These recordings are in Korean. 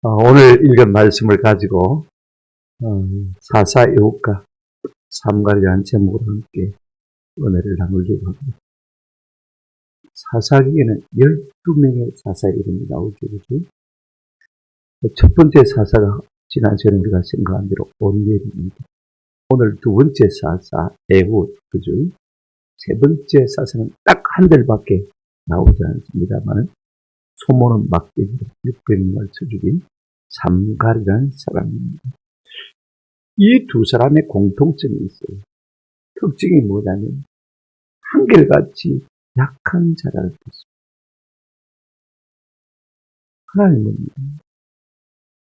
오늘 읽은 말씀을 가지고 사사애국가 삼가리라는 제목으로 함께 은혜를 나누려고 합니다. 사사기에는 12명의 사사 이름이 나오죠. 그렇죠? 첫 번째 사사가 지난 시간에 우리가 생각한 대로 온니엘입니다. 오늘 두 번째 사사 에훗, 그죠? 세 번째 사사는 딱 한 들밖에 나오지 않습니다만 소문은 막대기로 600명을 쳐죽인 삼갈이라는 사람입니다. 이 두 사람의 공통점이 있어요. 특징이 뭐냐면 한결같이 약한 자라를 했습니다. 하나님은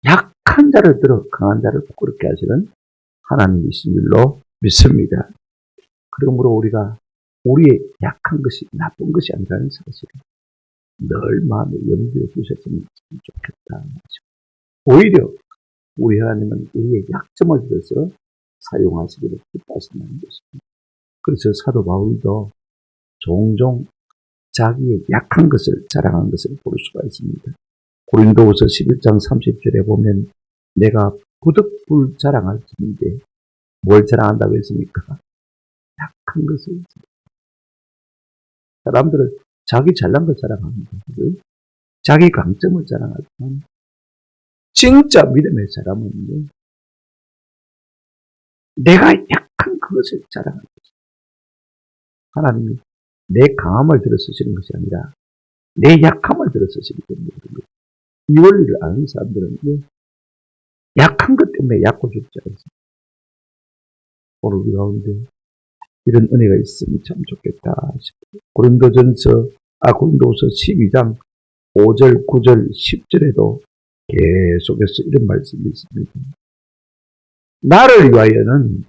약한 자를 들어 강한 자를 부끄럽게 하시는 하나님이신 줄로 믿습니다. 그러므로 우리가 우리의 약한 것이 나쁜 것이 아니라는 사실을 늘 마음에 염두에 두셨으면 좋겠다. 오히려 우리 하나님은 우리의 약점을 들어서 사용하시기를 기뻐하신다는 것입니다. 그래서 사도 바울도 종종 자기의 약한 것을 자랑한 것을 볼 수가 있습니다. 고린도후서 11장 30절에 보면 내가 부득불 자랑할 터인데 뭘 자랑한다고 했습니까? 약한 것을. 사람들은 자기 잘난 것 자랑합니다. 자기 강점을 자랑하지만 진짜 믿음의 사람은 내가 약한 그것을 자랑하는 것입니다. 하나님이 내 강함을 들어 쓰시는 것이 아니라 내 약함을 들어 쓰시기 때문에 그런 거예요. 이 원리를 아는 사람들은 약한 것 때문에 약고 죽지 않습니다. 오늘 우리 가운데 이런 은혜가 있으면 참 좋겠다 싶어요. 고린도후서 12장 5절, 9절, 10절에도 계속해서 이런 말씀이 있습니다. 나를 위하여는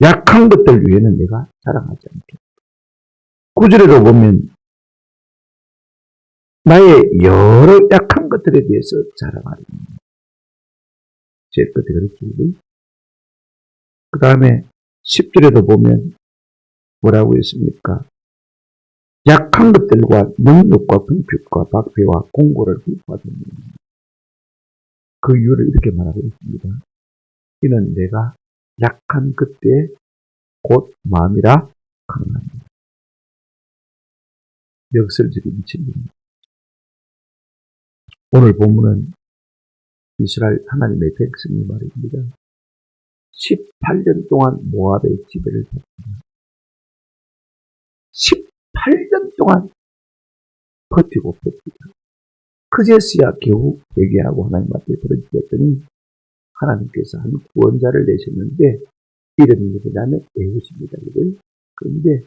약한 것들 위에는 내가 자랑하지 않겠다. 9절에도 보면 나의 여러 약한 것들에 대해서 자랑하리. 제 것에 그렇죠. 그 다음에 10절에도 보면 뭐라고 했습니까? 약한 것들과 능력과 궁핍과 박해와 공고를 휘파하는 그 이유를 이렇게 말하고 있습니다. 이는 내가 약한 그때 곧 마음이라 강합니다. 역설적인 미친입니다. 오늘 본문은 이스라엘 하나님의 백성이 말입니다. 18년 동안 모압의 지배를 받습니다. 18년 동안 버티고 그제서야 겨우 회개하고 하나님 앞에 부르짖었더니 하나님께서 한 구원자를 내셨는데 이름이 누구냐면 에훗입니다. 그런데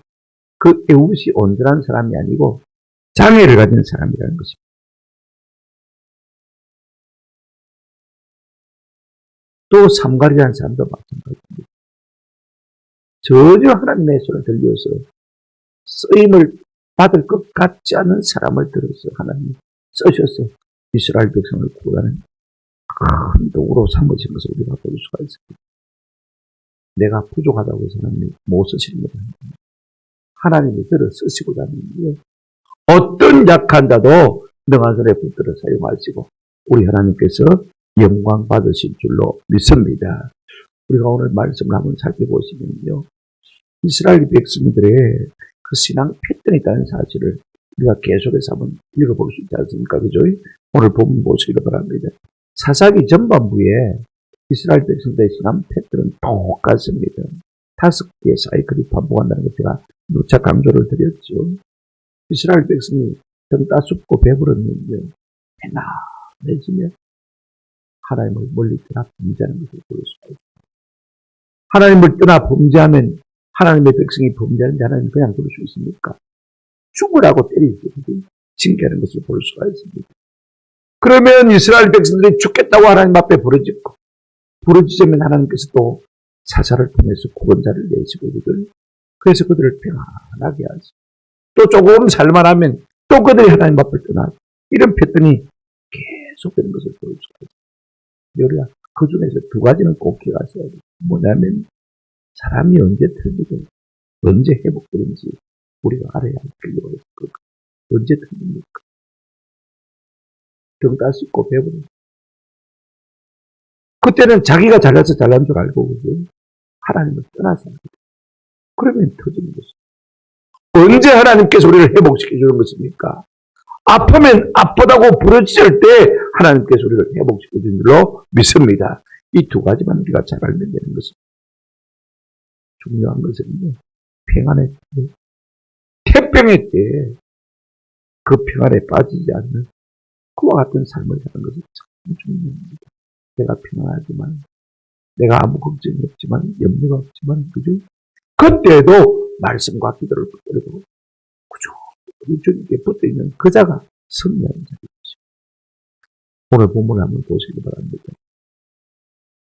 그 에훗이 온전한 사람이 아니고 장애를 가진 사람이라는 것입니다. 또 삼갈이라는 사람도 마찬가지입니다. 전혀 하나님의 손을 들려서 쓰임을 받을 것 같지 않은 사람을 들어서 하나님이 쓰셔서 이스라엘 백성을 구하는 큰 도구로 삼으신 것을 우리가 볼 수가 있습니다. 내가 부족하다고 해서 하나님이 못 쓰시는 것 아닙니다. 하나님이 들어 쓰시고자 하는 거예요. 어떤 약한 자도 능한 손에 붙들어 사용하시고 우리 하나님께서 영광 받으실 줄로 믿습니다. 우리가 오늘 말씀을 한번 살펴보시면요. 이스라엘 백성들의 그 신앙 패턴이 있다는 사실을 우리가 계속해서 한번 읽어볼 수 있지 않습니까? 그죠? 오늘 본문 보시기 바랍니다. 사사기 전반부에 이스라엘 백성들의 신앙 패턴은 똑같습니다. 5개의 사이클이 반복한다는 것 제가 누차 강조를 드렸죠. 이스라엘 백성이 등 따숩고 배부르는데 배나해지며 하나님을 멀리 떠나 범죄하는 것을 볼 수가 있습니다. 하나님을 떠나 범죄하면 하나님의 백성이 범죄하는데 하나님은 그냥 그럴 수 있습니까? 죽으라고 때리고 징계하는 것을 볼 수가 있습니다. 그러면 이스라엘 백성들이 죽겠다고 하나님 앞에 부르짖으면 하나님께서 또 사사를 통해서 구원자를 내시거든. 그래서 그들을 평안하게 하지. 또 조금 살만하면 또 그들이 하나님 앞을 떠나고 이런 패턴이 계속되는 것을 볼 수가 있습니다. 우리가 그 중에서 두 가지는 꼭 기억하셔야 돼요. 뭐냐면 사람이 언제 틀리고 언제 회복되는지 우리가 알아야 할 필요가 있을 겁니다. 언제 틀립니까? 등 따시고 배부르. 그때는 자기가 잘나서 잘난 줄 알고 그죠? 하나님을 떠나서 그러면 터지는 것이죠. 언제 하나님께서 우리를 회복시켜 주는 것입니까? 아프면 아프다고 부르짖을 때 하나님께서 우리를 회복시켜 주는 줄로 믿습니다. 이 두 가지만 우리가 잘 알면 되는 것입니다. 중요한 것은 평안의 때, 태평의 때 그 평안에 빠지지 않는 그와 같은 삶을 사는 것이 참 중요합니다. 내가 평안하지만, 내가 아무 걱정이 없지만, 염려가 없지만, 그죠? 그때도 말씀과 기도를 붙들고, 그죠? 우리 주님께 붙어 있는 그 자가 승리하는 자입니다. 오늘 본문을 한번 보시기 바랍니다.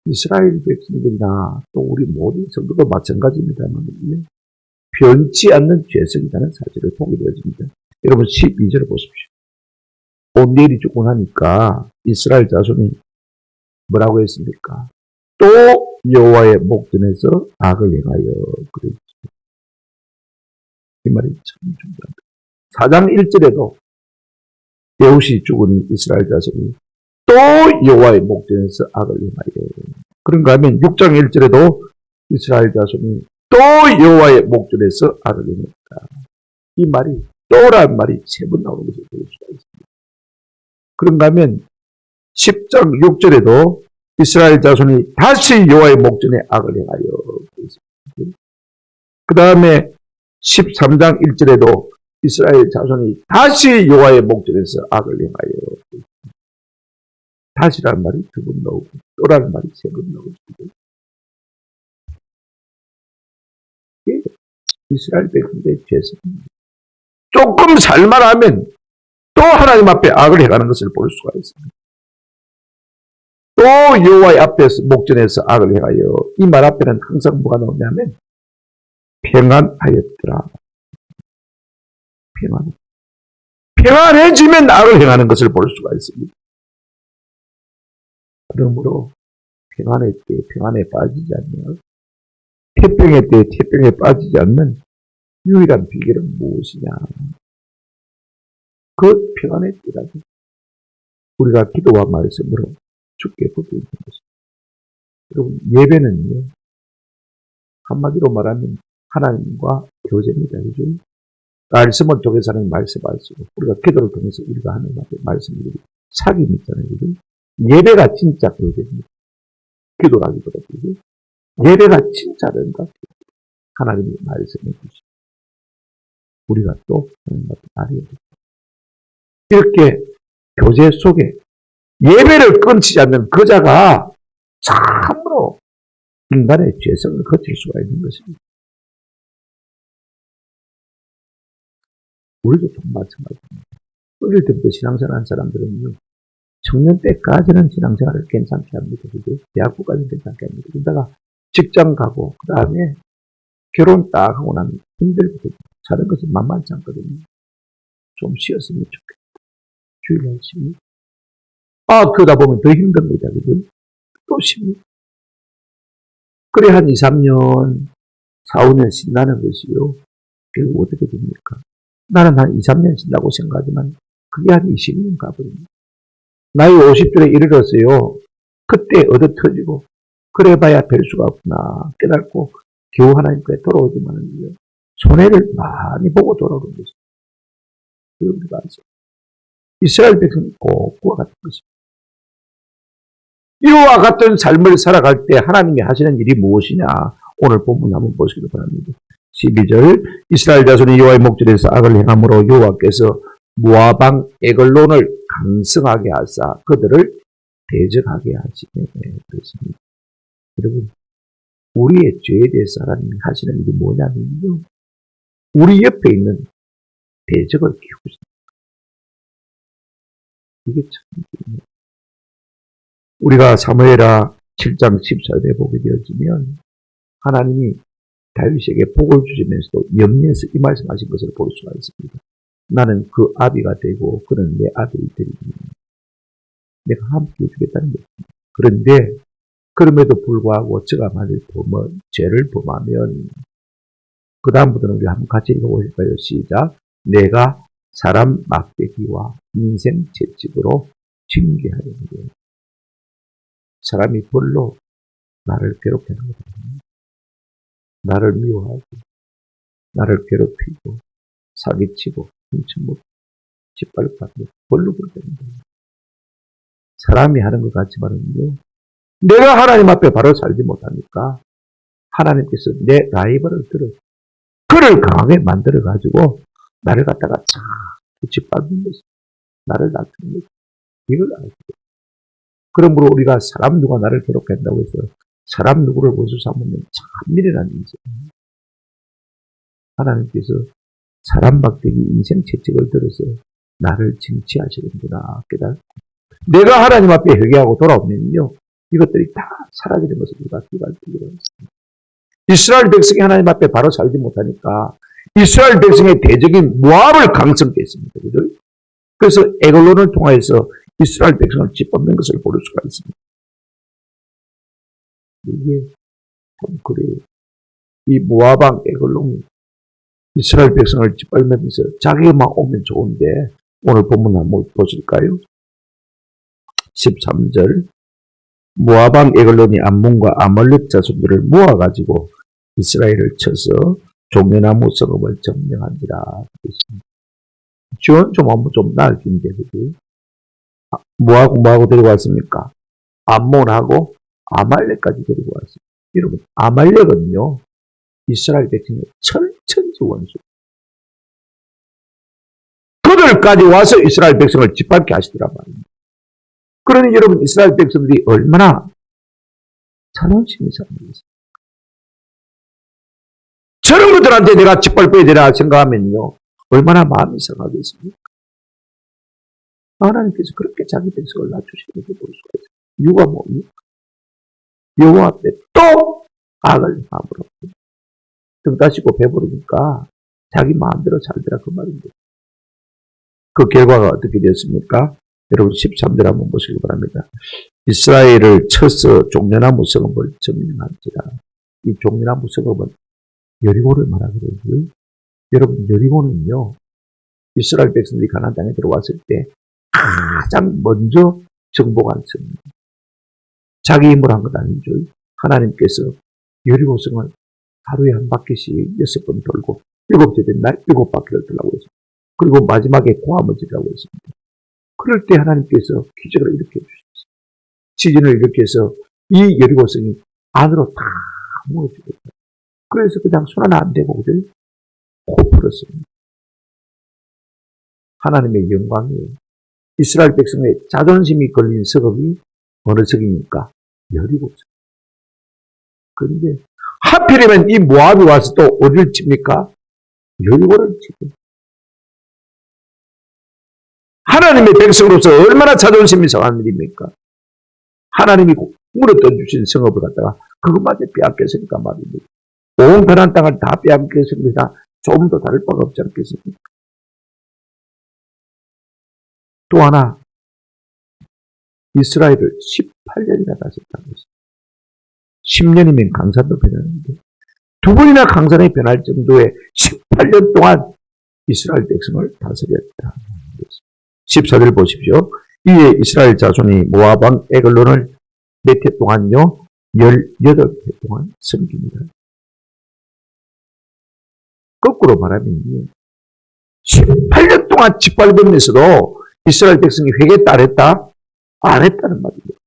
이스라엘 백성들이나 또 우리 모든 성도도 마찬가지입니다만, 변치 않는 죄성이라는 사실을 보게 되어집니다. 여러분 12절을 보십시오. 온니엘이 죽고 나니까 이스라엘 자손이 뭐라고 했습니까? 또 여호와의 목전에서 악을 행하여 그랬죠. 이 말이 참 중요합니다. 4장 1절에도 에훗이 죽은 이스라엘 자손이 또 여호와의 목전에서 악을 행하여, 그런가 하면 6장 1절에도 이스라엘 자손이 또 여호와의 목전에서 악을 행했다. 이 말이 또란 말이 3번 나오는 것을 볼 수가 있습니다. 그런가 하면 10장 6절에도 이스라엘 자손이 다시 여호와의 목전에 악을 행하여, 그 다음에 13장 1절에도 이스라엘 자손이 다시 여호와의 목전에서 악을 행하여, 다시라는 말이 2번 나오고 또라는 말이 3번 나오고, 이게 이스라엘 백성들의 죄성입니다. 조금 살만하면 또 하나님 앞에 악을 행하는 것을 볼 수가 있습니다. 또 여호와의 앞에서 목전에서 악을 행하여, 이 말 앞에는 항상 뭐가 나오냐면 평안하였더라. 평안해지면 악을 행하는 것을 볼 수가 있습니다. 그러므로 평안의 때 평안에 빠지지 않는, 태평의 때 태평에 빠지지 않는 유일한 비결은 무엇이냐? 그 평안의 때라도 우리가 기도와 말씀으로 주께 붙어 있는 것입니다. 여러분, 예배는요, 한마디로 말하면 하나님과 교제입니다. 그죠? 말씀을 통해서 하는 말씀할수록 우리가 기도를 통해서 우리가 하는 앞에 말씀을 사귐이 있잖아요. 그죠? 예배가 진짜 교제입니다. 기도라기보다, 그죠? 예배가 진짜 된다. 하나님이 말씀해 주시고 우리가 또 하나님 앞에 나아가야 됩니다. 이렇게 교제 속에 예배를 끊지 않는 그 자가 참으로 인간의 죄성을 거칠 수가 있는 것입니다. 우리도 좀 마찬가지입니다. 어릴 때부터 신앙생활 한 사람들은요, 청년 때까지는 신앙생활을 괜찮게 합니다. 그죠? 대학부까지는 괜찮게 합니다. 그러다가 직장 가고, 그 다음에 결혼 딱 하고 나면 힘들거든요. 사는 것이 만만치 않거든요. 좀 쉬었으면 좋겠다. 주일 날 쉽니다. 그러다 보면 더 힘듭니다. 그죠? 또 쉽니다. 그래, 한 2, 3년, 4, 5년 쉰다는 것이요. 결국 어떻게 됩니까? 나는 한 2, 3년 쉰다고 생각하지만, 그게 한 20년 가버립니다. 나이 50줄에 이르렀어요. 그때 얻어 터지고, 그래 봐야 별 수가 없구나 깨닫고, 겨우 하나님께 돌아오지만은요, 손해를 많이 보고 돌아오는 것입니다. 우리가 아시죠? 이스라엘 백성이 꼭 그와 같은 것입니다. 이와 같은 삶을 살아갈 때 하나님이 하시는 일이 무엇이냐? 오늘 본문 한번 보시기 바랍니다. 12절, 이스라엘 자손이 여호와의 목전에서 악을 행함으로 여호와께서 모압 왕 에글론을 강성하게 하사 그들을 대적하게 하시네. 그렇습니다. 여러분, 우리의 죄에 대해서 하나님이 하시는 일이 뭐냐면요, 우리 옆에 있는 대적을 키우십니다. 이게 참 중요해요. 우리가 사무엘하 7장 14절에 보게 되어지면 하나님이 다윗에게 복을 주시면서도 염려해서 이 말씀하신 것을 볼 수가 있습니다. 나는 그 아비가 되고 그는 내 아들이 되리니 내가 함께 해주겠다는 것입니다. 그런데 그럼에도 불구하고 저가 만일 죄를 범하면, 그 다음부터는 우리 한번 같이 읽어보실까요? 시작. 내가 사람 막대기와 인생 채찍으로 징계하는 거예요. 사람이 벌로 나를 괴롭히는 거다. 나를 미워하고, 나를 괴롭히고, 사기치고, 훔쳐먹고, 짓밟고, 벌로 그렇게 된다. 사람이 하는 것 같지만은요, 내가 하나님 앞에 바로 살지 못하니까, 하나님께서 내 라이벌을 들어, 그를 강하게 만들어가지고, 나를 갖다가 자꾸 짓밟는 것이, 나를 낮추는 것이, 이걸 알고. 그러므로 우리가 사람 누가 나를 괴롭힌다고 해서, 사람 누구를 원수 삼으면 참 미련한 인생. 하나님께서 사람 막대기 인생 채찍을 들어서 나를 징치하시는구나 깨달고, 내가 하나님 앞에 회개하고 돌아오면요, 이것들이 다 사라지는 것을 우리가 깨닫게 되었습니다. 이스라엘 백성이 하나님 앞에 바로 살지 못하니까 이스라엘 백성의 대적인 모압을 강성케 했습니다. 그래서 에글론을 통하여서 이스라엘 백성을 짓밟는 것을 볼 수가 있습니다. 이게 참 그래요. 이 모압 왕 에글론이 이스라엘 백성을 짓밟으면서 자기만 오면 좋은데, 오늘 본문 한번 보실까요? 13절, 모압 왕 에글론이 암몬과 아말렉 자손들을 모아가지고 이스라엘을 쳐서 종려나무 성읍을 점령한지라. 지원 좀 한번 좀 나을긴데, 그지? 뭐하고 데리고 왔습니까? 암몬하고 아말렉까지 데리고 왔습니다. 여러분, 아말렉은요, 이스라엘 백성의 천천지 원수. 그들까지 와서 이스라엘 백성을 짓밟게 하시더란 말입니다. 그러니 여러분, 이스라엘 백성들이 얼마나 자존심이 상하겠습니까? 저런 것들한테 내가 짓밟혀야 되나 생각하면요, 얼마나 마음이 상하겠습니까? 하나님께서 그렇게 자기 백성을 낮추시는 것을 볼 수가 있어요. 이유가 뭡니까? 여호와 앞에 또 악을 마음으로 등 따시고 배부르니까 자기 마음대로 살더라, 그 말입니다. 그 결과가 어떻게 되었습니까? 여러분 13절 한번 보시기 바랍니다. 이스라엘을 쳐서 종려나무 성읍을 점령한지라. 이 종려나무 성읍은 여리고를 말하거든요. 여러분, 여리고는요, 이스라엘 백성들이 가나안 땅에 들어왔을 때 가장 먼저 정복한 성입니다. 자기 힘으로 한 것 아니죠. 하나님께서 여리고 성을 하루에 한 바퀴씩 6번 돌고 7째 된 날 7바퀴를 돌라고 했습니다. 그리고 마지막에 고함을 지르라고 했습니다. 그럴 때 하나님께서 기적을 일으켜 주셨어요. 지진을 일으켜서 이 여리고성이 안으로 다 무너지고, 그래서 그냥 손 하나 안 대고 그들 코 풀었습니다. 하나님의 영광이에요. 이스라엘 백성의 자존심이 걸린 성읍이 어느 성입니까? 여리고성. 그런데 하필이면 이 모압이 와서 또 어디를 칩니까? 여리고를 치고. 하나님의 백성으로서 얼마나 자존심이 상한 일입니까? 하나님이 물어떠 주신 성읍을 갖다가 그것마저 빼앗겼으니까 말입니다. 온 가나안 땅을 다 빼앗겼습니다. 조금 더 다를 바가 없지 않겠습니까? 또 하나, 이스라엘을 18년이나 다스렸다고 했습니다. 10년이면 강산도 변하는데 두 번이나 강산이 변할 정도의 18년 동안 이스라엘 백성을 다스렸다. 14절 보십시오. 이에 이스라엘 자손이 모압 왕 에글론을 몇 해 동안요? 18해 동안 섬깁니다. 거꾸로 말하면 18년 동안 짓밟으면서도 이스라엘 백성이 회개했다 안 했다? 안 했다는 말입니다.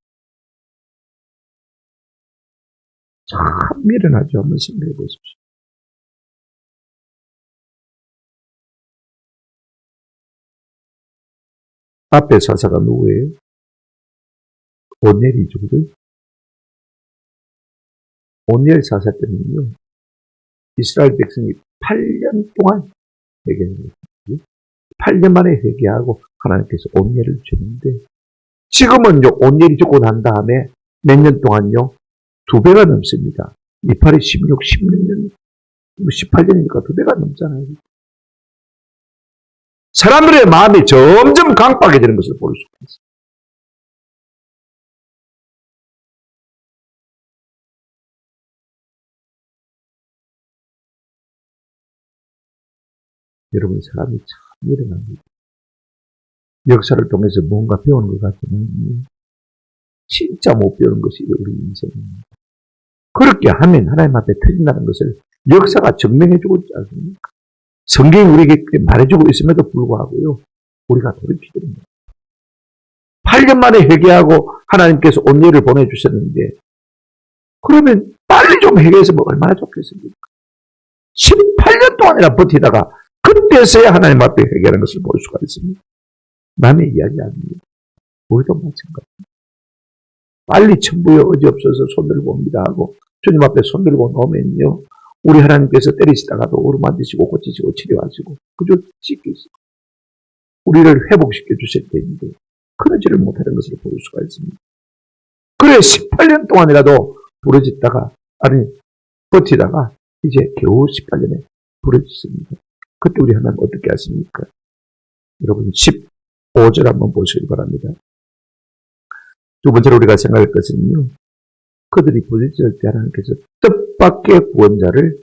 참 미련하죠. 한번 생각해 보십시오. 앞에 사사가 누구예요? 온넬이죠. 온넬 사사 때는요, 이스라엘 백성이 8년 동안 회개했어요. 8년 만에 회개하고 하나님께서 온넬을 주는데, 지금은요, 온넬이 죽고 난 다음에 몇 년 동안요, 2배가 넘습니다. 28에 16, 16년, 18년이니까 2배가 넘잖아요. 사람들의 마음이 점점 강박해지는 것을 볼 수가 있습니다. 여러분, 사람이 참 미련합니다. 역사를 통해서 뭔가 배우는 것 같지만 진짜 못 배우는 것이 우리 인생입니다. 그렇게 하면 하나님 앞에 터진다는 것을 역사가 증명해주고 있지 않습니까? 성경이 우리에게 말해주고 있음에도 불구하고요. 우리가 돌이키게 됩니다. 8년 만에 회개하고 하나님께서 온유를 보내주셨는데 그러면 빨리 좀 회개했으면 얼마나 좋겠습니까? 18년 동안이나 버티다가 그때서야 하나님 앞에 회개하는 것을 볼 수가 있습니다. 남의 이야기 아닙니다. 우리도 마찬가지입니다. 빨리 천부에 어지 없어서 손 들고 옵니다 하고 주님 앞에 손 들고 놓으면요. 우리 하나님께서 때리시다가도 어루만지시고 고치시고 치료하시고 그저 씻기시고 우리를 회복시켜 주실 때인데 그러지를 못하는 것을 볼 수가 있습니다. 그래 18년 동안이라도 부러졌다가 아니 버티다가 이제 겨우 18년에 부러졌습니다. 그때 우리 하나님 어떻게 하십니까? 여러분 15절 한번 보시기 바랍니다. 두 번째로 우리가 생각할 것은요. 그들이 부딪힐 때 하나님께서 뜻밖의 구원자를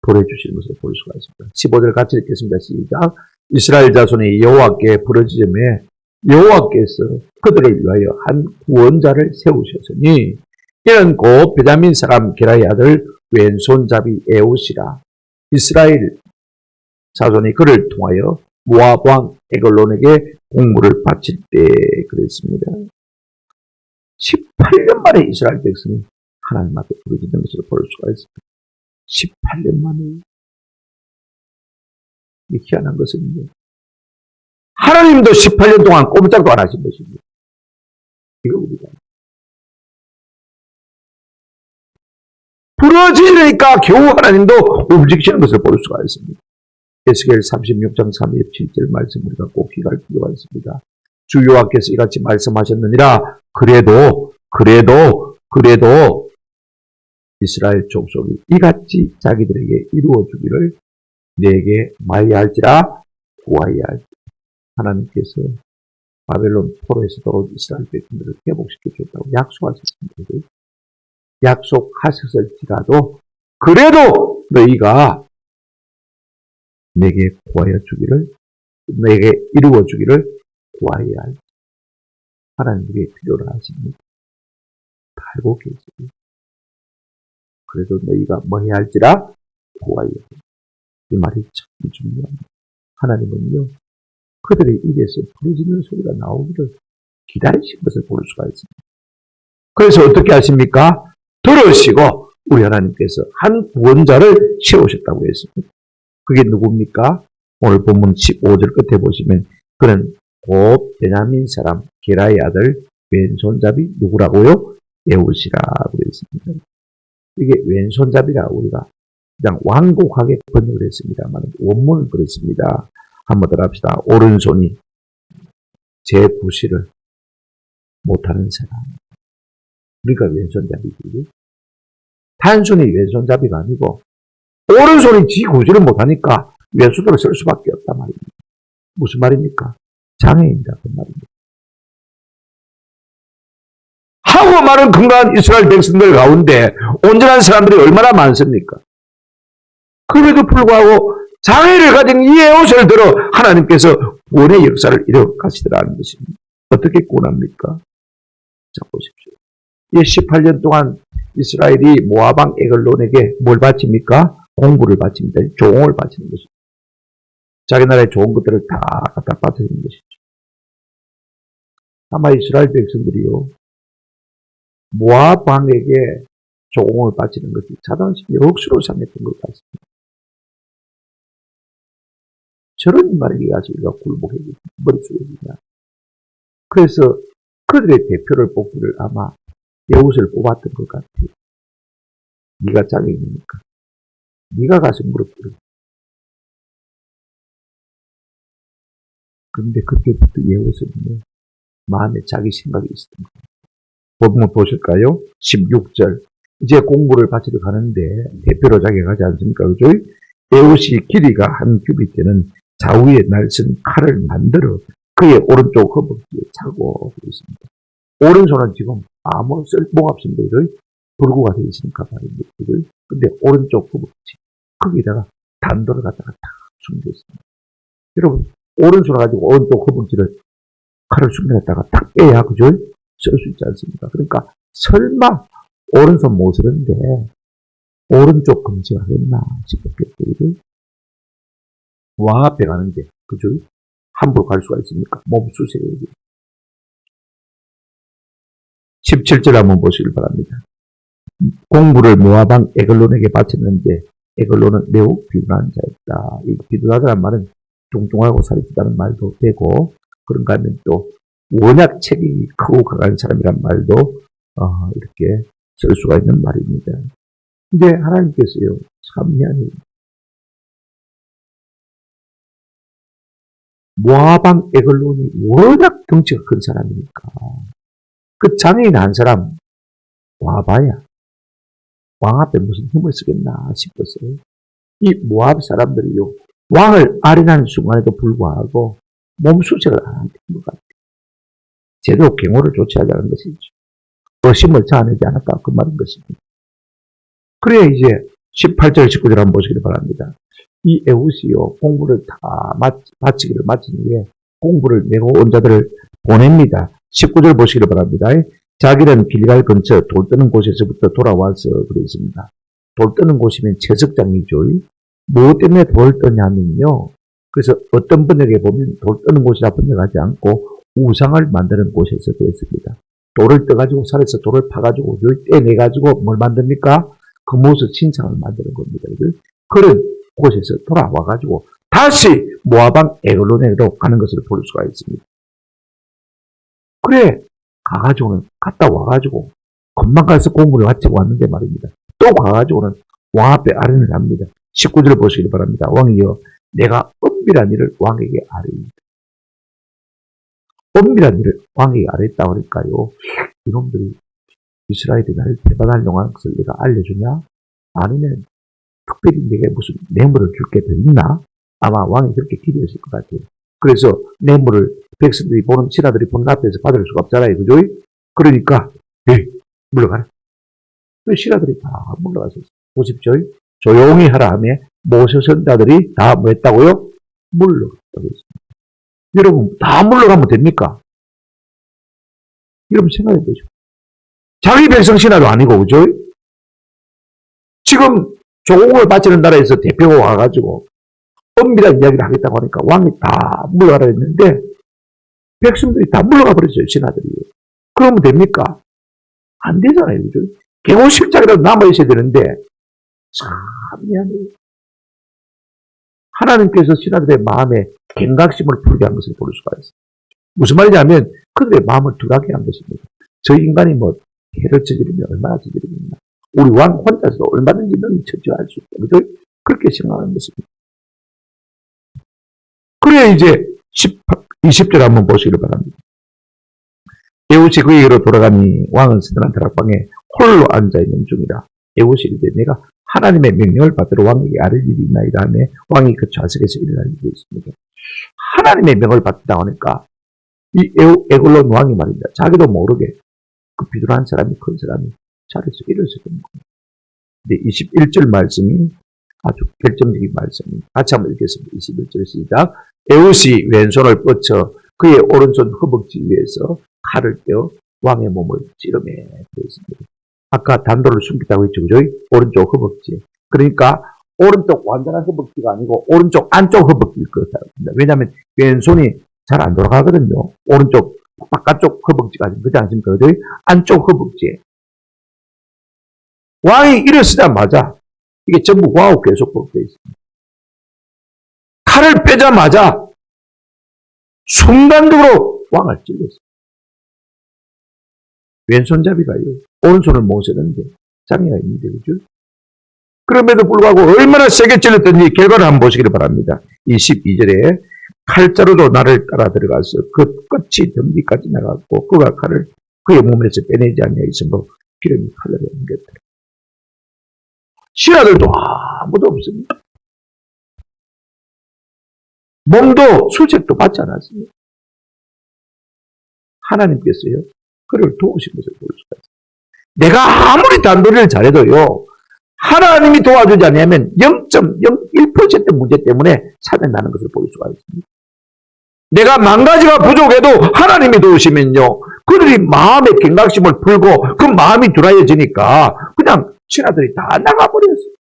보내주시는 것을 볼 수가 있습니다. 15절 같이 읽겠습니다. 시작. 이스라엘 자손이 여호와께 부르짖음에 여호와께서 그들을 위하여 한 구원자를 세우셨으니 이는 곧 베냐민 사람 게라의 아들 왼손잡이 에웃이라. 이스라엘 자손이 그를 통하여 모압 왕 에글론에게 공물을 바칠 때 그랬습니다. 18년 만에 이스라엘 백성이 하나님 앞에 부르짖는 것을 볼 수가 있습니다. 18년 만에. 이 희한한 것은요. 하나님도 18년 동안 꼼짝도 안 하신 것입니다. 이거 우리가. 부러지니까 겨우 하나님도 움직이시는 것을 볼 수가 있습니다. 에스겔 36장 37절 말씀 우리가 꼭 기할 필요가 있습니다. 주 여호와께서 이같이 말씀하셨느니라. 그래도 이스라엘 족속이 이같이 자기들에게 이루어주기를 내게 말하할지라 구하여야 할지라. 하나님께서 바벨론 포로에서도 이스라엘 백성들을 회복시켜 줬다고 약속하셨습니다. 약속하셨을지라도 그래도 너희가 내게 구하여 주기를 내게 이루어 주기를 구하여야 할지. 하나님께 필요로 하십니다. 다 알고 계십니다. 그래도 너희가 뭐 해야 할지라 구하여야 할지. 이 말이 참 중요합니다. 하나님은요. 그들의 입에서 부르짖는 소리가 나오기를 기다리신 것을 볼 수가 있습니다. 그래서 어떻게 하십니까? 들으시고 우리 하나님께서 한 구원자를 세우셨다고 했습니다. 그게 누굽니까? 오늘 본문 15절 끝에 보시면 그는 곧 베냐민 사람 게라의 아들 왼손잡이 누구라고요? 에웃이라고 했습니다. 이게 왼손잡이라 우리가 그냥 완곡하게 번역을 했습니다만 원문은 그렇습니다. 한번 더 합시다. 오른손이 제 구실을 못하는 사람. 우리가 왼손잡이지. 단순히 왼손잡이가 아니고 오른손이 지 구실을 못하니까 왼손으로 쓸 수밖에 없단 말입니다. 무슨 말입니까? 장애인이다 그 말입니다. 하고 많은 건강한 이스라엘 백성들 가운데 온전한 사람들이 얼마나 많습니까? 그럼에도 불구하고 장애를 가진 이 에웃을 들어 하나님께서 구원의 역사를 이뤄가시더라는 것입니다. 어떻게 구원합니까? 자 보십시오. 이 18년 동안 이스라엘이 모압 왕 에글론에게 뭘 바칩니까? 공부를 바칩니다. 조공을 바치는 것입니다. 자기 나라의 좋은 것들을 다 갖다 바치는 것이죠. 아마 이스라엘 백성들이요. 모압 왕에게 조공을 바치는 것이 자존심 역수로 삼했던 것 같습니다. 저런 말이 아주 우리가 굴복해지고 머릿속에 있냐. 그래서 그들의 대표를 뽑기를 아마 에웃을 뽑았던 것 같아요. 네가 장애인이니까. 네가 가서 물어보라. 그런데 그때부터 에웃은 마음에 자기 생각이 있었던 거예요. 본문 보실까요? 16절. 이제 공부를 바치러 가는데 대표로 자기가 가지 않습니까? 그죠? 에웃이 길이가 한 규빗되는 좌우에 날선 칼을 만들어 그의 오른쪽 허벅지에 차고 있습니다. 오른손은 지금 아무 쓸모가 없습니다. 불구가 되어 있으니까 말입니다. 근데 오른쪽 허벅지 거기다가 단도를 갖다가 탁 숨겼습니다. 여러분 오른손을 가지고 오른쪽 허벅지를 칼을 숨겨놨다가 딱 빼야 그죠? 쓸 수 있지 않습니까? 그러니까 설마 오른손 못 쓰는데 오른쪽 검증하겠나 싶었겠죠. 왕 앞에 가는데 그죠? 함부로 갈 수가 있습니까? 몸 수색해야지. 17절 한번 보시길 바랍니다. 공부를 모아방 에글론에게 바쳤는데 에글론은 매우 비둔한 자였다. 이 비둔하다는 말은 뚱뚱하고 살이 찌다는 말도 되고 그런가 하면 또 워낙 체격이 크고 강한 사람이란 말도 이렇게 쓸 수가 있는 말입니다. 근데 하나님께서요, 참 미안해요. 모아방 에글론이 워낙 덩치가 큰 사람이니까 그 장애인 한 사람 와봐야 왕 앞에 무슨 힘을 쓰겠나 싶었어요. 이 모압 사람들이요, 왕을 아련한 순간에도 불구하고 몸수색을 안 하는 것 같아요. 제대로 경호를 조치하자는 것이죠. 의심을 자아내지 않았다 그 말인 것입니다. 그래야 이제 18절 19절 한번 보시길 바랍니다. 이 에훗이요, 공부를 다 마치기를 마친 후에 공부를 메고 온 자들을 보냅니다. 19절 보시기를 바랍니다. 자기는 길갈 근처 돌 뜨는 곳에서부터 돌아와서 그랬습니다. 돌 뜨는 곳이면 채석장이죠. 무엇 때문에 돌 뜨냐면요. 그래서 어떤 번역에 보면 돌 뜨는 곳이라 번역하지 않고 우상을 만드는 곳에서 그랬습니다. 돌을 떠가지고 산에서 돌을 파가지고 떼내가지고 뭘 만듭니까? 금옷의 신상을 만드는 겁니다. 그런 곳에서 돌아와가지고 다시 모아방 에글론으로 가는 것을 볼 수가 있습니다. 그래 가가지고는 갔다 와가지고 금방 가서 공부를 마치고 왔는데 말입니다. 또 가가지고는 왕 앞에 아뢰를 합니다. 19절 보시기 바랍니다. 왕이여 내가 은밀한 일을 왕에게 아뢰입니다. 은밀한 일을 왕에게 아뢰었다 그럴까요? 이놈들이 이스라엘이 나를 배반하려고 것을 내가 알려주냐? 아니면 특별히 내게 무슨 뇌물을 줄 게 더 있나? 아마 왕이 그렇게 기대했을 것 같아요. 그래서 뇌물을 백성들이 보는 신하들이 보는 앞에서 받을 수가 없잖아요. 그죠? 그러니까 물러가라. 그 신하들이 다 물러가서 보십시오. 조용히 하라 하며 모세 선자들이 다 뭐 했다고요? 물러갔다고 했습니다. 여러분 다 물러가면 됩니까? 여러분 생각해 보죠. 자기 백성 신하도 아니고 그죠? 지금 조공을 바치는 나라에서 대표가 와가지고 엄밀한 이야기를 하겠다고 하니까 왕이 다 물러가라 했는데 백성들이 다 물러가 버렸어요. 신하들이. 그러면 됩니까? 안 되잖아요. 그죠? 경호실장이라도 남아있어야 되는데 참 미안해요. 하나님께서 신하들의 마음에 경각심을 풀게 한 것을 볼 수가 있어요. 무슨 말이냐면 그들의 마음을 둔하게 한 것입니다. 저 인간이 뭐 해를 저지르면 얼마나 저지르겠나. 우리 왕 혼자서 얼마든지 능히 처치할 수 있다. 그죠? 그렇게 생각하는 것입니다. 그래 이제 20절 한번 보시기를 바랍니다. 에훗이 그에게로 돌아가니 왕은 스드란 다락방에 홀로 앉아있는 중이라. 에훗이 이르되 내가 하나님의 명령을 받들어 왕에게 아뢰 일이 있나이다 하며 왕이 그 좌석에서 일어날 일이 있습니다. 하나님의 명을 받다 하니까 이 에글론 왕이 말입니다. 자기도 모르게 그 비둔한 사람이 큰 사람이 자리에서 일어서는 겁니다. 근데 21절 말씀이 아주 결정적인 말씀입니다. 같이 한번 읽겠습니다. 21절 시작. 에훗이 왼손을 뻗쳐 그의 오른손 허벅지 위에서 칼을 떼어 왕의 몸을 찌르매 그랬습니다. 아까 단도를 숨겼다고 했죠. 그죠? 오른쪽 허벅지. 그러니까 오른쪽 완전한 허벅지가 아니고 오른쪽 안쪽 허벅지일 것같습니다. 왜냐하면 왼손이 잘 안 돌아가거든요. 오른쪽 바깥쪽 허벅지가 그렇지 않습니까? 그죠? 안쪽 허벅지. 왕이 일어서자마자 이게 전부 왕하고 계속 되어 있습니다. 칼을 빼자마자 순간적으로 왕을 찔렀어요. 왼손잡이가요. 오른손을 못 쓰는데 장애가 있는데 그죠? 그럼에도 불구하고 얼마나 세게 찔렀던지 결과를 한번 보시기를 바랍니다. 22절에 칼자루도 나를 따라 들어가서 그 끝이 덤비까지 나갔고 그가 칼을 그의 몸에서 빼내지 아니하였으므로 기름이 칼날에 옮겼다. 신하들도 아무도 없습니다. 몸도 수색도 받지 않았습니다. 하나님께서요, 그를 도우신 것을 볼 수가 있습니다. 내가 아무리 단도리를 잘해도요, 하나님이 도와주지 않으면 0.01% 문제 때문에 살아나는 것을 볼 수가 있습니다. 내가 만 가지가 부족해도 하나님이 도우시면요. 그들이 마음의 경각심을 풀고 그 마음이 둔하여지니까 그냥 신하들이 다 나가버렸어요.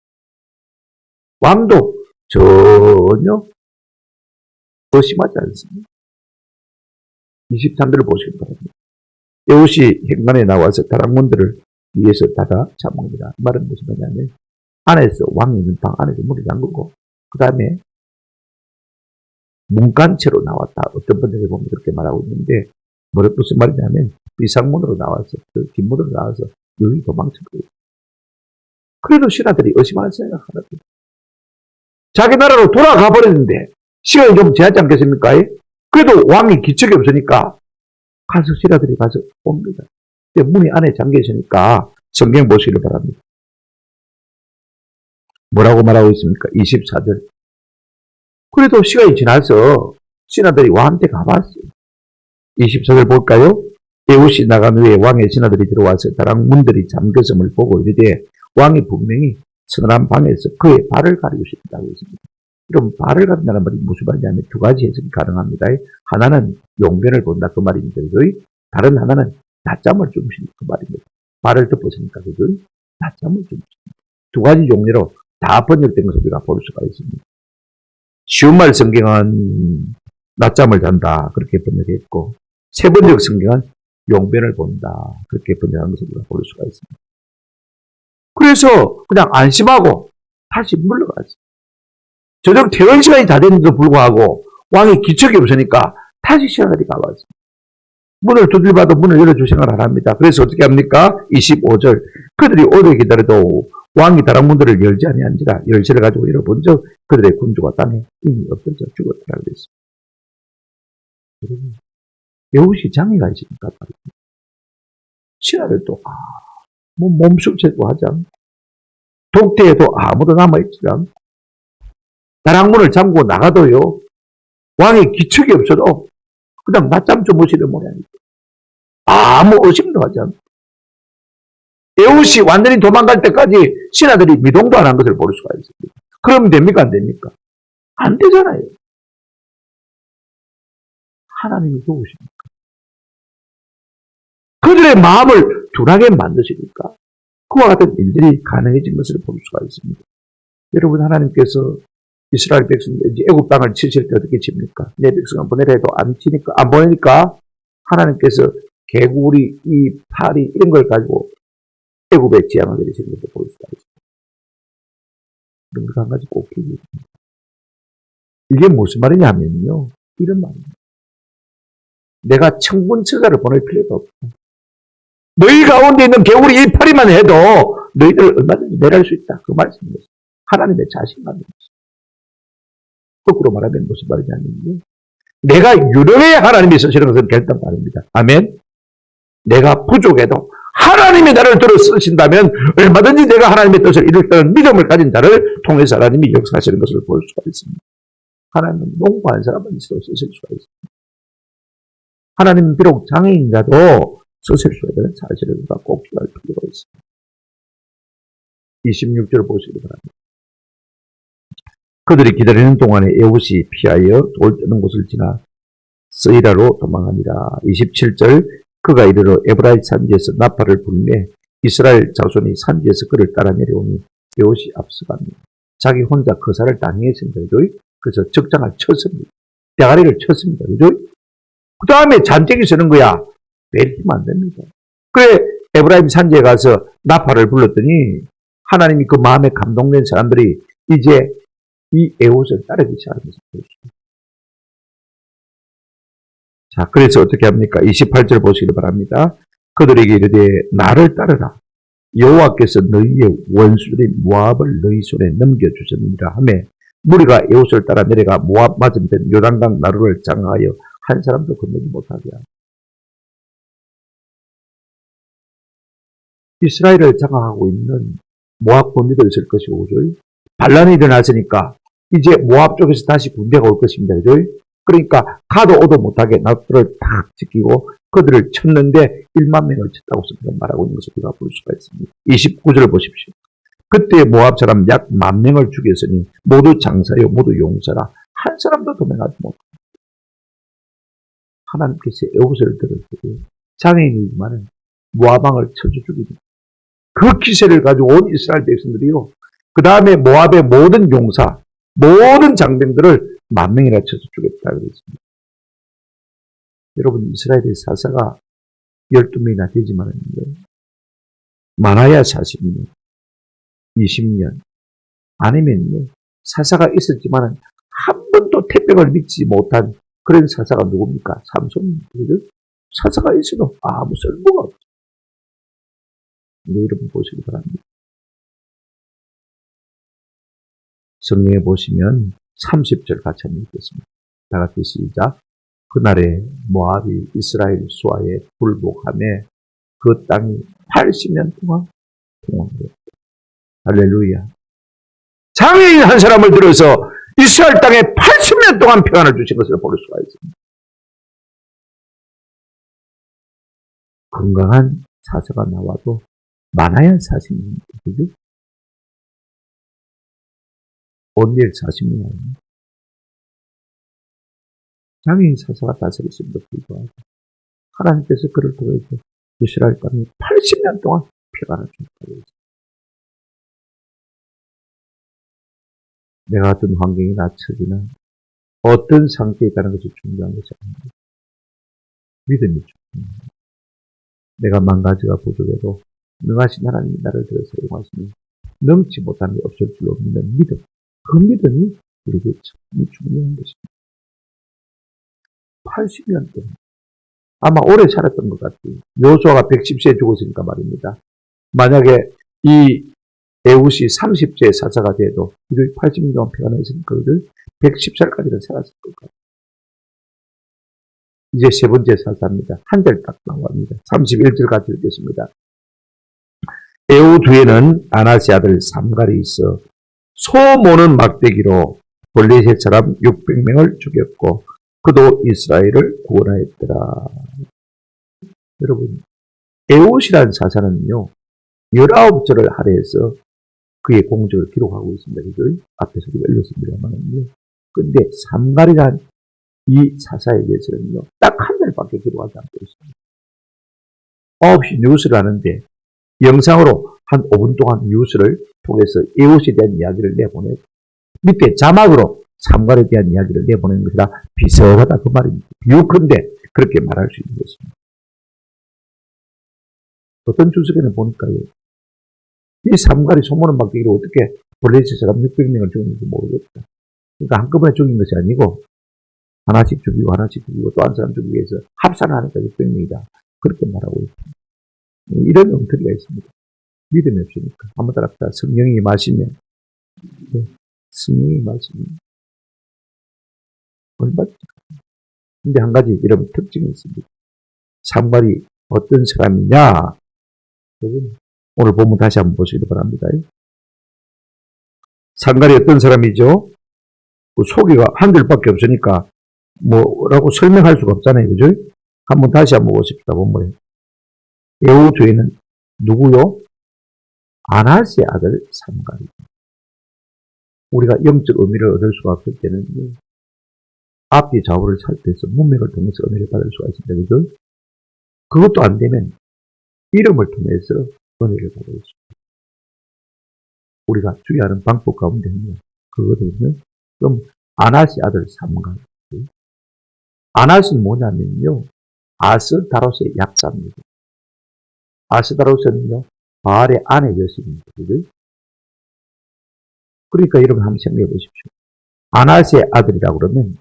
왕도 전혀 의심하지 않습니다. 23절을 보시기 바랍니다. 에훗이 현관에 나와서 다락문들을 위에서 닫아 잠깁니다. 말은 무슨 말이냐면 안에서 왕이 있는 방 안에서 문을 잠그고 그 다음에 문간체로 나왔다. 어떤 분들이 보면 그렇게 말하고 있는데 무슨 말이냐면 비상문으로 나와서 그 뒷문으로 나와서 여기 도망쳤거든요. 그래도 신하들이 의심할 생각 하나도 자기 나라로 돌아가 버렸는데 시간이 좀 지나지 않겠습니까? 그래도 왕이 기척이 없으니까 가서 신하들이 가서 옵니다. 근데 문이 안에 잠겨 있으니까 성경 보시기를 바랍니다. 뭐라고 말하고 있습니까? 24절. 그래도 시간이 지나서 신하들이 왕한테 가봤어요. 24절 볼까요? 에훗이 나간 후에 왕의 신하들이 들어와서 다락 문들이 잠겼음을 보고 이르되 왕이 분명히 서늘한 방에서 그의 발을 가리고 싶다고 했습니다. 그럼 발을 가린다는 말이 무슨 말이냐면 두 가지 해석이 가능합니다. 하나는 용변을 본다 그 말입니다. 다른 하나는 낮잠을 주무신다 그 말입니다. 발을 덮었으니까 그죠? 낮잠을 주무신다. 두 가지 종류로 다 번역된 것을 우리가 볼 수가 있습니다. 쉬운 말 성경은 낮잠을 잔다 그렇게 번역했고 세 번역 성경은 용변을 본다 그렇게 번역한 것을 우리가 볼 수가 있습니다. 그래서 그냥 안심하고 다시 물러갔어요. 저녁 퇴근 시간이 다 됐는데도 불구하고 왕이 기척이 없으니까 다시 신하들이 가봤어요. 문을 두들봐도 문을 열어줄 생각을 안 합니다. 그래서 어떻게 합니까? 25절 그들이 오래 기다려도 왕이 다락문들을 열지 아니한지라 열쇠를 가지고 열어본 적 그들의 군주가 땅에 이미 없어져 죽었다고 했습니다. 에훗이 장애가 있으니까 신하들도 몸술체도 하지 않고 독대에도 아무도 남아있지 않고 다락문을 잠그고 나가도요 왕이 기척이 없어도 그냥 낮잠 주무시는 모양이죠. 아무 의심도 하지 않고 에훗이 완전히 도망갈 때까지 신하들이 미동도 안 한 것을 볼 수가 있습니다. 그러면 됩니까? 안 됩니까? 안 되잖아요. 하나님이 도우십니까? 그들의 마음을 둔하게 만드시니까 그와 같은 일들이 가능해진 것을 볼 수가 있습니다. 여러분 하나님께서 이스라엘 백성들 이제 애굽 땅을 치실 때 어떻게 칩니까? 내 백성을 보내라 해도 안 치니까 안 보내니까 하나님께서 개구리, 이 파리 이런 걸 가지고 애굽에 지향을 내리시는 것을 볼 수가 있습니다. 그리고 한 가지 꼭 기억해야 됩니다. 이게 무슨 말이냐면요. 이런 말입니다. 내가 천군천사를 보낼 필요가 없다. 너희 가운데 있는 개구리 이 파리만 해도 너희들을 얼마든지 내려할 수 있다. 그 말씀입니다. 하나님의 자신감입니다. 거꾸로 말하면 무슨 말이냐면요. 내가 유령해야 하나님이 쓰시는 것은 결단 말입니다. 아멘. 내가 부족해도 하나님이 나를 들어 쓰신다면 얼마든지 내가 하나님의 뜻을 이룰 믿음을 가진 자를 통해서 하나님이 역사하시는 것을 볼 수가 있습니다. 하나님은 농부한 사람은 있어도 쓰실 수가 있습니다. 하나님은 비록 장애인이라도 쓰실 수 있는 사실을 우리가 꼭 기억할 필요가 있습니다. 26절 보시기 바랍니다. 그들이 기다리는 동안에 에훗이 피하여 돌 뜨는 곳을 지나 스이라로 도망합니다. 27절 그가 이르러 에브라이 산지에서 나팔을 불매 이스라엘 자손이 산지에서 그를 따라 내려오니 에훗이 앞서갑니다. 자기 혼자 거사를 당했습니다. 그래서 적장을 쳤습니다. 대가리를 쳤습니다. 그죠? 그 다음에 잔뜩이 쓰는 거야. 내리면 안 됩니다. 그래 에브라임 산지에 가서 나팔을 불렀더니 하나님이 그 마음에 감동된 사람들이 이제 이 에훗을 따르기 시작합니다. 자, 그래서 어떻게 합니까? 28절 보시기 바랍니다. 그들에게 이르되 나를 따르라. 여호와께서 너희의 원수들인 모압을 너희 손에 넘겨주셨느니라 하매 무리가 에훗을 따라 내려가 모압 맞은편 요단강 나루를 장악하여 한 사람도 건너지 못하게 하고 이스라엘을 장악하고 있는 모압 군대도 있을 것이고 그죠? 반란이 일어났으니까 이제 모압 쪽에서 다시 군대가 올 것입니다. 그죠? 그러니까 가도 오도 못하게 나루를 탁 지키고 그들을 쳤는데 1만 명을 쳤다고 말하고 있는 것을 우리가 볼 수가 있습니다. 29절을 보십시오. 그때 모압 사람 약 10,000명을 죽였으니 모두 장사요 모두 용사라 한 사람도 도망하지 못합니다. 하나님께서 에봇을 들었어요. 장애인이지만 모압왕을 쳐주 죽이죠. 그 기세를 가지고 온 이스라엘 백성들이요. 그 다음에 모압의 모든 용사, 모든 장병들을 10,000명이나 쳐서 죽였다 그랬습니다. 여러분, 이스라엘의 사사가 12명이나 되지만은 많아야 40년, 20년, 아니면요, 사사가 있었지만은 한 번도 태평을 믿지 못한 그런 사사가 누굽니까? 삼손입니다. 사사가 있어도 아무 쓸모가 없죠. 여러분 보시기 바랍니다. 성경에 보시면 30절 같이 한번 읽겠습니다. 다 같이 시작. 그날에 모압이 이스라엘 수하에 굴복하며 그 땅이 80년 동안 통원되었다. 할렐루야. 장애인 한 사람을 들어서 이스라엘 땅에 80년 동안 평안을 주신 것을 볼 수가 있습니다. 건강한 사사가 나와도 많아야 40년입니다. 그죠? 온일 40년 아닙니다. 장애인 사사가 다스렸음에도 불구하고 하나님께서 그를 통해서 이스라엘 땅에 80년 동안 평안을 주셨다고 했습니다. 내가 어떤 환경이나 처지나 어떤 상태에 있다는 것이 중요한 것이 아닙니다. 믿음이 중요합니다. 내가 망가지가 부족해도 능하신 하나님이 나를 들어 사용하시니 넘지 못한 게 없을 줄로 믿는 믿음. 그 믿음이 우리에게 참 중요한 것입니다. 80년 동안 아마 오래 살았던 것 같아요. 여호수아가 110세에 죽었으니까 말입니다. 만약에 이 에훗이 30세의 사사가 돼도 이들 80년 동안 평안했으니까 그들 110살까지는 살았을 것 같아요. 이제 세 번째 사사입니다. 한 절 딱 나옵니다. 31절 같이 읽겠습니다. 에훗 뒤에는 아나스의 아들 삼갈이 있어 소 모는 막대기로 블레셋 사람 600명을 죽였고 그도 이스라엘을 구원하였더라. 여러분, 에훗이라는 사사는요, 19절을 할애해서 그의 공적을 기록하고 있습니다. 그죠? 앞에서 우리가 읽었습니다만요. 근데 삼갈이란 이 사사에 대해서는요, 딱 한 절밖에 기록하지 않고 있습니다. 9시 뉴스를 하는데, 영상으로 한 5분 동안 뉴스를 통해서 에훗에 대한 이야기를 내보내고, 밑에 자막으로 삼갈에 대한 이야기를 내보내는 것이라 비슷하다 그 말입니다. 비유컨대 그렇게 말할 수 있는 것입니다. 어떤 주석에는 보니까요, 이 삼갈이 소모는 막대기로 어떻게 블레셋 사람 600명을 죽였는지 모르겠다. 그러니까 한꺼번에 죽인 것이 아니고 하나씩 죽이고 하나씩 죽이고 또 한 사람 죽이기 위해서 합산을 하니까 600명이다. 그렇게 말하고 있습니다. 이런 엉터리가 있습니다. 믿음이 없으니까. 한번 따라합시다. 성령이 마시면, 네, 성령이 마시면 얼마든지. 근데 한 가지 이런 특징이 있습니다. 삼갈이 어떤 사람이냐? 오늘 보면 다시 한번 보시기 바랍니다. 삼갈이 어떤 사람이죠? 그 소개가 한 줄밖에 없으니까 뭐라고 설명할 수가 없잖아요. 그죠? 한번 다시 한번 보십시다. 본문에. 에훗 뒤에는 누구요? 아나스의 아들 삼갈이. 우리가 영적 의미를 얻을 수가 없을 때는 앞뒤 좌우를 살펴서 문맥을 통해서 은혜를 받을 수가 있습니다. 그죠? 그것도 안 되면 이름을 통해서 은혜를 받을 수 있습니다. 우리가 주의하는 방법 가운데는 그거거든요. 그럼 아나스의 아들 삼갈. 아나스는 뭐냐면요. 아스다로스의 약자입니다. 아스다로스는요. 바알의 아내 여신입니다. 그죠? 그러니까 여러분 한번 생각해 보십시오. 아나스의 아들이라고 그러면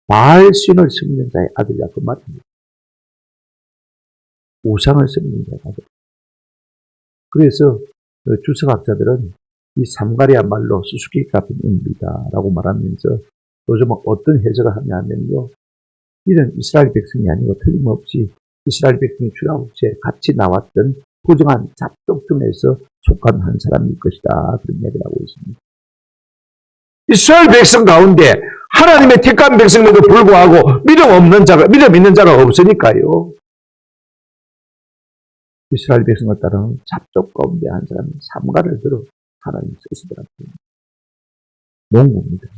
바알 신을 섬기는 자의 아들이라 그 말입니다. 우상을 섬기는 자의 아들. 그래서 주석학자들은 이 삼갈이야말로 수수께끼 같은 인물이다라고 말하면서 요즘은 어떤 해석을 하냐면요. 이런 이스라엘 백성이 아니고 틀림없이 이스라엘 백성이 출애굽시에 같이 나왔던 부정한 잡족 중에서 속한 한 사람일 것이다. 그런 이야기를 하고 있습니다. 이스라엘 백성 가운데 하나님의 택한 백성에도 불구하고 믿음 있는 자가 없으니까요. 이스라엘 백성을 따르는 잡족 가운데 한 사람이 삼갈을 들어 하나님 쓰시더라고요. 농구입니다.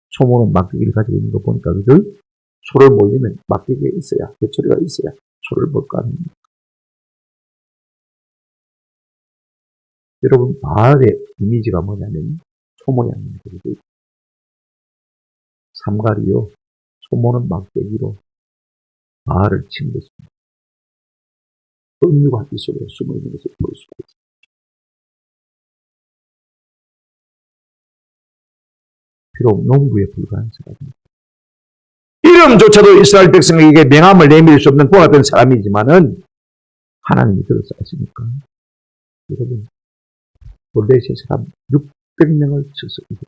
소모는 막대기를 가지고 있는 거 보니까 그들 소를 몰리면 막대기가 있어야, 배초리가 있어야 소를 못 가는. 여러분, 바알의 이미지가 뭐냐면 소 모양입니다. 삼갈이요, 소모는 막대기로 바알을 친 것입니다. 은유가 이 속에 숨어 있는 것을 볼 수가 있습니다. 비록 농부에 불과한 사람입니다. 이름조차도 이스라엘 백성에게 명함을 내밀 수 없는 그와 같은 사람이지만은 하나님이 들어서 하시니까 여러분, 블레셋 사람 600명을 쳐서 이겼다.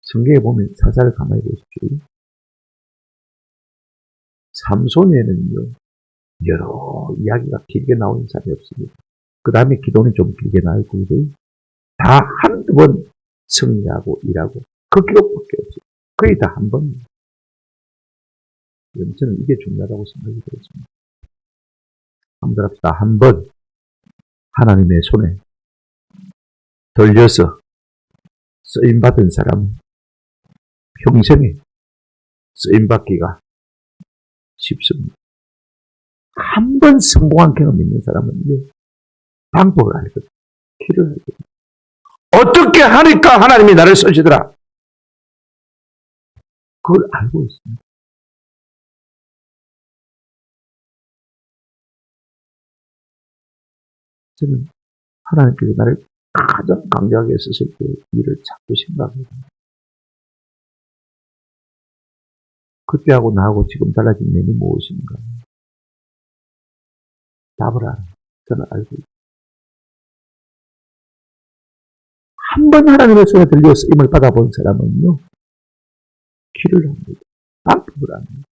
성경에 보면 사사를 가만히 보십시오. 삼손에는요, 여러 이야기가 길게 나오는 사람이 없습니다. 그 다음에 기도는 좀 길게 나오고, 다 한두 번 승리하고 일하고, 그 기록밖에 없어요. 거의 다 한 번입니다. 저는 이게 중요하다고 생각이 들었습니다. 한번 합시다. 한 번 하나님의 손에 들려서 쓰임받은 사람은 평생에 쓰임받기가 쉽습니다. 한 번 성공한 경험 있는 사람은요, 방법을 알거든요. 길을 알거든요. 어떻게 하니까 하나님이 나를 쓰시더라. 그걸 알고 있습니다. 저는 하나님께서 나를 가장 강력하게 쓰실 때 일을 자꾸 생각합니다. 그때하고 나하고 지금 달라진 면이 무엇인가? 답을 알아요. 저는 알고 있어요. 한 번 하나님의 손에 들려 쓰임을 받아본 사람은요, 길을 합니다. 방법을 합니다.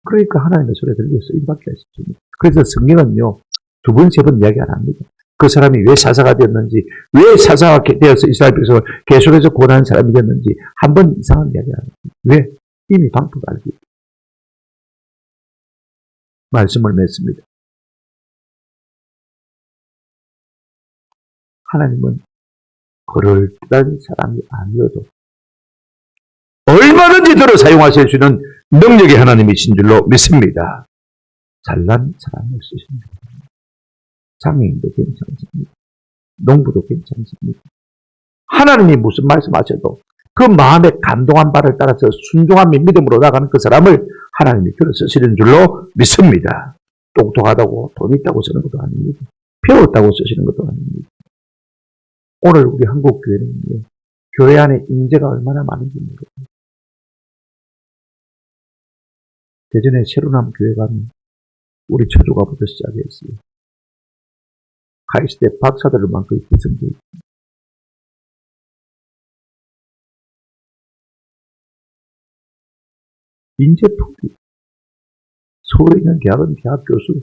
그러니까 하나님의 손에 들려 쓰임받게 하십니다. 그래서 성경은요, 두 번, 세 번 이야기 안 합니다. 그 사람이 왜 사사가 되었는지, 왜 사사가 되어서 이스라엘 백성을 계속해서 구원하는 사람이 되었는지 한 번 이상한 이야기 안 합니다. 왜? 이미 방법을 알고 있다. 말씀을 맺습니다. 하나님은 그럴듯한 사람이 아니어도 얼마든지 들어 사용하실 수 있는 능력의 하나님이신 줄로 믿습니다. 잘난 사람을 쓰십니다. 장애인도 괜찮습니다. 농부도 괜찮습니다. 하나님이 무슨 말씀하셔도 그 마음에 감동한 바를 따라서 순종하며 믿음으로 나가는 그 사람을 하나님이 들어 쓰시는 줄로 믿습니다. 똑똑하다고 돈 있다고 쓰는 것도 아닙니다. 배웠다고 쓰시는 것도 아닙니다. 오늘 우리 한국 교회는요, 교회 안에 인재가 얼마나 많은지 모르겠어요. 대전에 새로남 교회 가면 우리 처조가부터 시작했어요. 가이스대 박사들을 많고 구성되어 있습니다. 인재풀이. 서울에 있는 대학은 대학 교수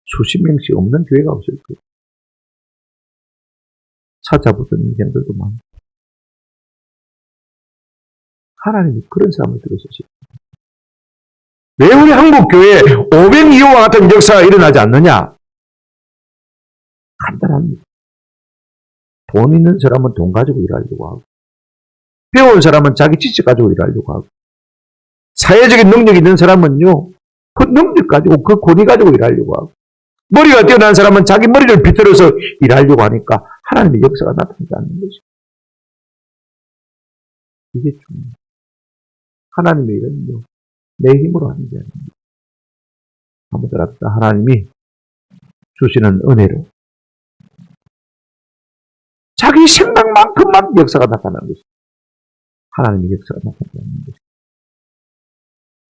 수십 명씩 없는 교회가 없을 거예요. 찾아보던 인생들도 많고. 하나님이 그런 사람을 들으셨습니다. 왜 우리 한국교회에 502호와 같은 역사가 일어나지 않느냐? 간단합니다. 돈 있는 사람은 돈 가지고 일하려고 하고, 배운 사람은 자기 지식 가지고 일하려고 하고, 사회적인 능력이 있는 사람은요, 그 능력 가지고, 그 권위 가지고 일하려고 하고, 머리가 뛰어난 사람은 자기 머리를 비틀어서 일하려고 하니까 하나님의 역사가 나타나지 않는 것이죠. 이게 중요해요. 하나님의 일은요, 내 힘으로 하는 게 아닙니다. 한번 더 합시다. 하나님이 주시는 은혜로 자기 생각만큼만 역사가 나타나는 것입니다. 하나님의 역사가 나타나지 않는 것입니다.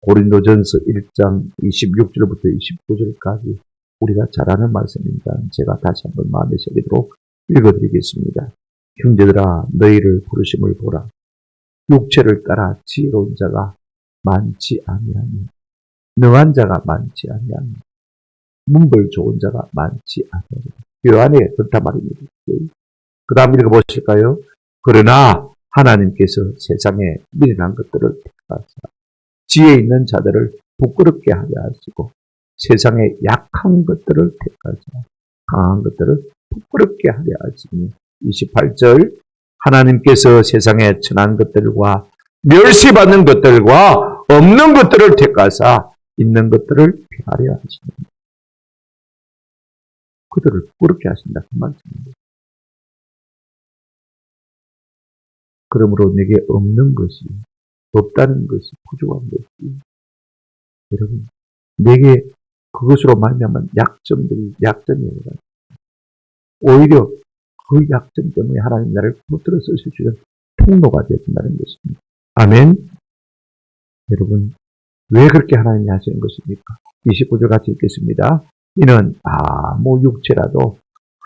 고린도전서 1장 26절부터 29절까지 우리가 잘 아는 말씀입니다. 제가 다시 한번 마음에 새기도록 읽어드리겠습니다. 형제들아, 너희를 부르심을 보라. 육체를 따라 지혜로운 자가 많지 아니하니, 능한 자가 많지 아니하니, 문벌 좋은 자가 많지 아니하니. 그 안에 그렇단 말입니다. 그 다음 읽어보실까요? 그러나 하나님께서 세상에 미련한 것들을 택하사 지혜 있는 자들을 부끄럽게 하게 하시고, 세상에 약한 것들을 택하사 강한 것들을 부끄럽게 하려 하시니. 28절, 하나님께서 세상에 천한 것들과 멸시받는 것들과 없는 것들을 택하사 있는 것들을 피하려 하시는 그들을 부럽게 하신다. 그 말씀입니다. 그러므로 내게 없는 것이, 없다는 것이, 부족한 것이, 여러분, 내게 그것으로 말미암은 약점이 아니라 오히려 그 약점 때문에 하나님 나를 붙들어 쓰실 수 있는 통로가 되어준다는 것입니다. 아멘. 여러분, 왜 그렇게 하나님이 하시는 것입니까? 29절 같이 읽겠습니다. 이는 아무 육체라도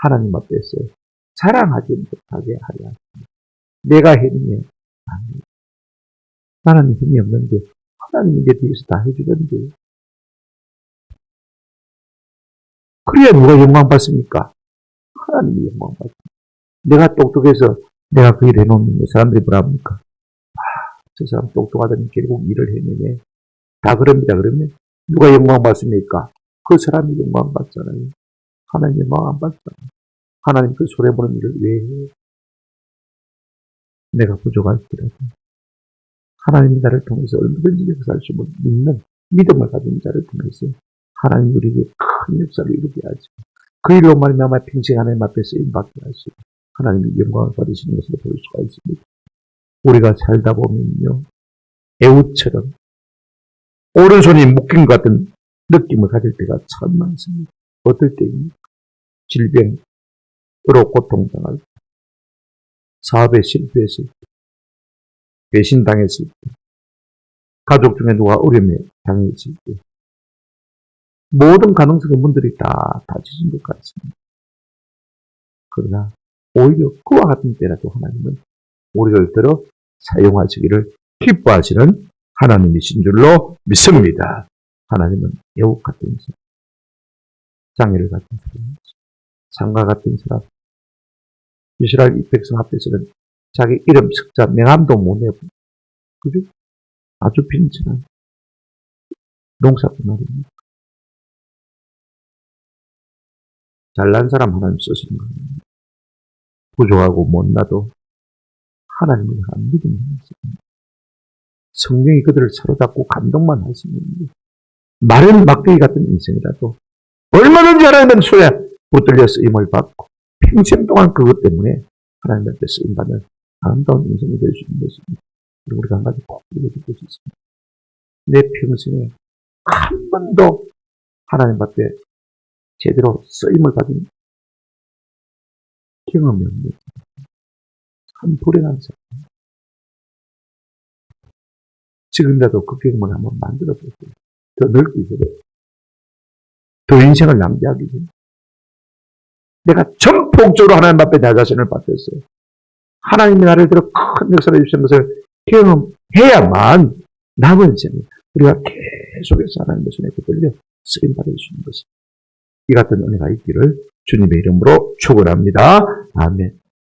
하나님 앞에서 자랑하지 못하게 하려 합니다. 내가 했니? 아니. 나는 힘이 없는데 하나님이 내 뒤에서 다 해주던데. 그래야 누가 영광 받습니까? 하나님이 영광 받습니다. 내가 똑똑해서 내가 그 일을 해놓는 사람들이 뭐라 합니까? 저 사람 똑똑하더니 결국 일을 해내네. 다 그럽니다. 그러면 누가 영광 받습니까? 그 사람이 영광 받잖아요. 하나님 영광 안 받잖아요. 하나님 그 손해보는 일을 왜 해요? 내가 부족할지라도 하나님이 나를 통해서 얼마든지 역사할 수 있는 믿음을 가진 자를 통해서 하나님 우리에게 큰 역사를 이루게 하죠. 그 일로 말미암아 평생 하나님 앞에 쓰임받게 하시고 하나님이 영광을 받으시는 것을 볼 수가 있습니다. 우리가 살다 보면요, 애우처럼 오른손이 묶인 것 같은 느낌을 가질 때가 참 많습니다. 어떨 때입니까? 질병으로 고통당할 때, 사업에 실패했을 때, 배신당했을 때, 가족 중에 누가 어려움에 당했을 때, 모든 가능성의 문들이 다 닫히신 것 같습니다. 그러나 오히려 그와 같은 때라도 하나님은 우리를 들어 사용하시기를 기뻐하시는 하나님이신 줄로 믿습니다. 하나님은 애국 같은 사람, 장애를 같은 사람, 상과 같은 사람, 이스라엘 이 백성 앞에서는 자기 이름, 석자, 명함도 못 내고, 그죠? 아주 빈천한 농사꾼날입니다. 잘난 사람 하나님 쓰시는 겁니다. 부족하고 못나도 하나님을 향한 믿음이 있습니다. 성령이 그들을 사로잡고 감동만 하시는데 마른 막대기 같은 인생이라도 얼마든지 하나님의 손에 붙들려 쓰임을 받고 평생 동안 그것 때문에 하나님한테 쓰임받는 아름다운 인생이 될 수 있는 것입니다. 그리고 우리가 한 가지 꼭 이렇게 볼 수 있습니다. 내 평생에 한 번도 하나님 앞에 제대로 쓰임을 받은 경험이 없는 참 불행한 사람. 지금이라도 그 경험을 한번 만들어 보세요. 더 넓기 전에, 더 인생을 낭비하기 전에. 내가 전폭적으로 하나님 앞에 내 자신을 받았어요. 하나님이 나를 들어 큰 역사를 해주신 것을 경험해야만 남은 생에 우리가 계속해서 하나님의 손에 붙들려 쓰임받을 수 있는 것입니다. 이 같은 은혜가 있기를 주님의 이름으로 축원합니다. 아멘.